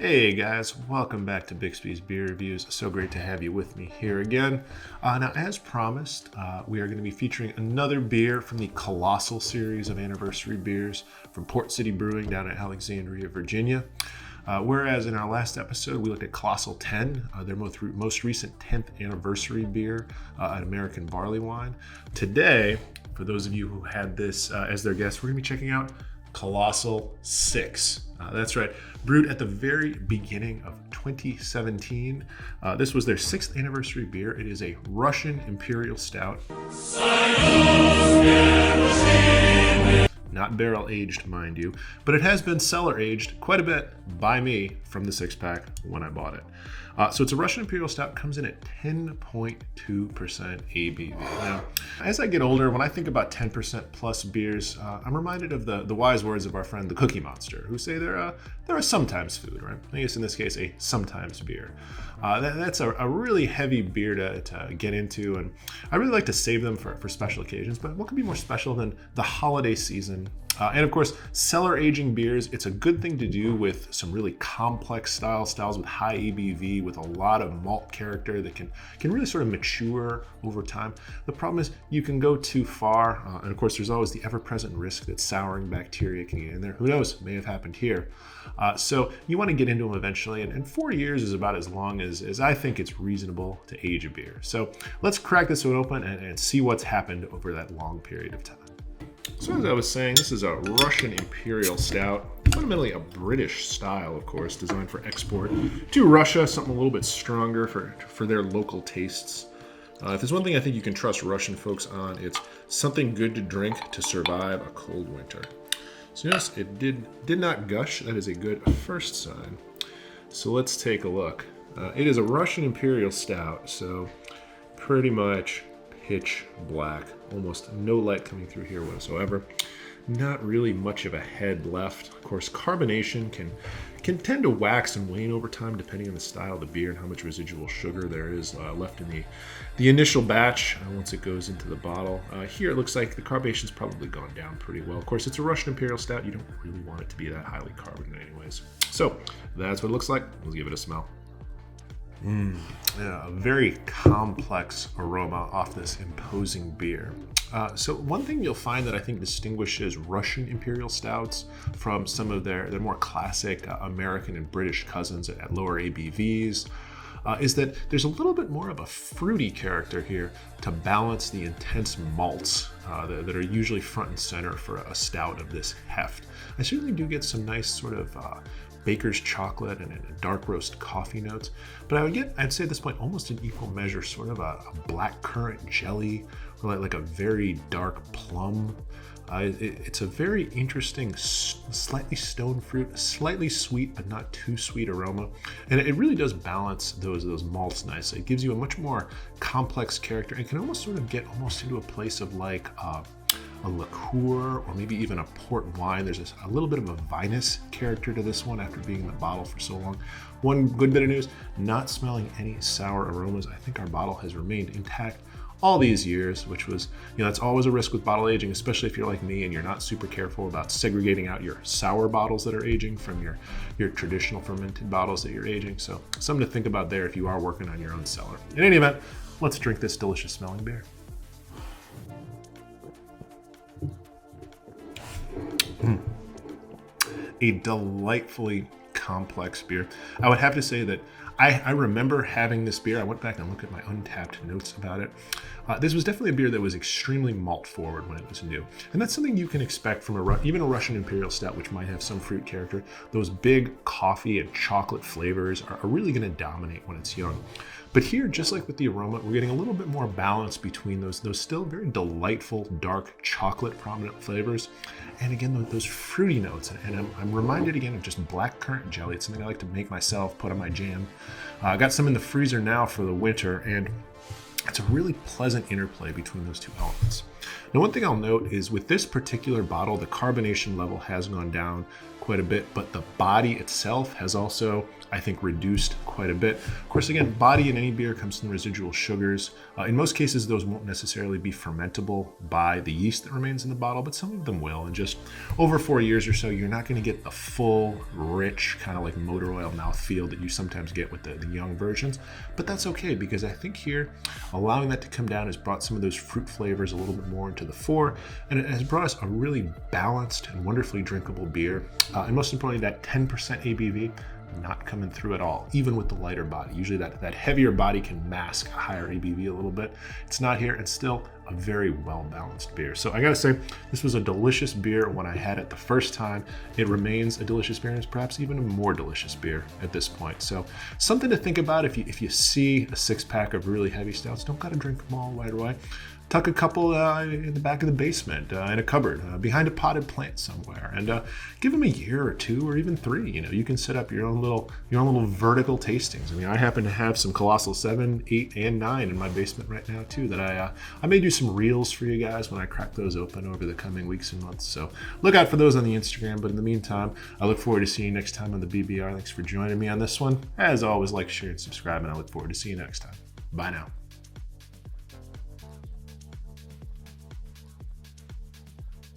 Hey guys, welcome back to Bixby's Beer Reviews. So great to have you with me here again. Now, as promised, we are going to be featuring another beer from the Colossal series of anniversary beers from Port City Brewing down in Alexandria, Virginia. Whereas in our last episode, we looked at Colossal 10, their most recent 10th anniversary beer, an American barley wine. Today, for those of you who had this as their guest, we're going to be checking out Colossal 6. That's right, brewed at the very beginning of 2017. This was their 6th anniversary beer. It is a Russian Imperial Stout. Not barrel aged, mind you, but it has been cellar aged quite a bit by me from the 6-pack when I bought it. So it's a Russian Imperial Stout, comes in at 10.2% ABV. Now, as I get older, when I think about 10% plus beers, I'm reminded of the wise words of our friend the Cookie Monster, who say they're a sometimes food, right? I guess in this case, a sometimes beer. That's a really heavy beer to get into, and I really like to save them for special occasions, but what could be more special than the holiday season? And of course, cellar aging beers, it's a good thing to do with some really complex styles with high ABV, with a lot of malt character that can really sort of mature over time. The problem is you can go too far, and of course there's always the ever-present risk that souring bacteria can get in there. Who knows, may have happened here. So you want to get into them eventually, and 4 years is about as long as I think it's reasonable to age a beer. So let's crack this one open and see what's happened over that long period of time. So as I was saying, this is a Russian Imperial Stout, fundamentally a British style, of course, designed for export to Russia, something a little bit stronger for their local tastes. If there's one thing I think you can trust Russian folks on, it's something good to drink to survive a cold winter. So yes, it did not gush. That is a good first sign. So let's take a look. It is a Russian Imperial Stout, so pretty much pitch black, almost no light coming through here whatsoever. Not really much of a head left. Of course, carbonation can tend to wax and wane over time depending on the style of the beer and how much residual sugar there is left in the initial batch once it goes into the bottle. Here it looks like the carbonation's probably gone down pretty well. Of course, it's a Russian Imperial Stout. You don't really want it to be that highly carbonated anyways. So that's what it looks like. Let's give it a smell. Yeah, a very complex aroma off this imposing beer. So one thing you'll find that I think distinguishes Russian Imperial Stouts from some of their more classic American and British cousins at lower ABVs is that there's a little bit more of a fruity character here to balance the intense malts that are usually front and center for a stout of this heft. I certainly do get some nice sort of baker's chocolate and dark roast coffee notes, but I'd say at this point almost in equal measure sort of a black currant jelly or like a very dark plum. It's a very interesting, slightly stone fruit, slightly sweet but not too sweet aroma, and it really does balance those malts nicely. It gives you a much more complex character and can almost sort of get almost into a place of like a liqueur or maybe even a port wine. There's a little bit of a vinous character to this one after being in the bottle for so long. One good bit of news, not smelling any sour aromas. I think our bottle has remained intact all these years, which was, that's always a risk with bottle aging, especially if you're like me and you're not super careful about segregating out your sour bottles that are aging from your traditional fermented bottles that you're aging. So something to think about there if you are working on your own cellar. In any event, let's drink this delicious smelling beer. A delightfully complex beer. I would have to say that I remember having this beer. I went back and looked at my untapped notes about it. This was definitely a beer that was extremely malt forward when it was new. And that's something you can expect from even a Russian Imperial Stout, which might have some fruit character. Those big coffee and chocolate flavors are really going to dominate when it's young. But here, just like with the aroma, we're getting a little bit more balance between those still very delightful, dark, chocolate prominent flavors. And again, those fruity notes. And I'm reminded again of just black currant jelly. It's something I like to make myself, put on my jam. I got some in the freezer now for the winter, and it's a really pleasant interplay between those two elements. Now, one thing I'll note is with this particular bottle, the carbonation level has gone down quite a bit, but the body itself has also, I think, reduced quite a bit. Of course, again, body in any beer comes from residual sugars. In most cases, those won't necessarily be fermentable by the yeast that remains in the bottle, but some of them will. And just over 4 years or so, you're not going to get the full, rich, kind of like motor oil mouthfeel that you sometimes get with the young versions. But that's okay, because I think here, allowing that to come down has brought some of those fruit flavors a little bit more into the fore, and it has brought us a really balanced and wonderfully drinkable beer. And most importantly, that 10% ABV, not coming through at all, even with the lighter body. Usually that heavier body can mask a higher ABV a little bit. It's not here. It's still a very well-balanced beer. So I gotta say, this was a delicious beer when I had it the first time. It remains a delicious beer, and it's perhaps even a more delicious beer at this point. So something to think about if you see a 6-pack of really heavy stouts. Don't gotta drink them all right away. Tuck a couple in the back of the basement, in a cupboard, behind a potted plant somewhere, and give them a year or 2 or even 3. You can set up your own little vertical tastings. I mean, I happen to have some Colossal 7, 8, and 9 in my basement right now too. That I may do some reels for you guys when I crack those open over the coming weeks and months. So look out for those on the Instagram. But in the meantime, I look forward to seeing you next time on the BBR. Thanks for joining me on this one. As always, like, share, and subscribe, and I look forward to seeing you next time. Bye now.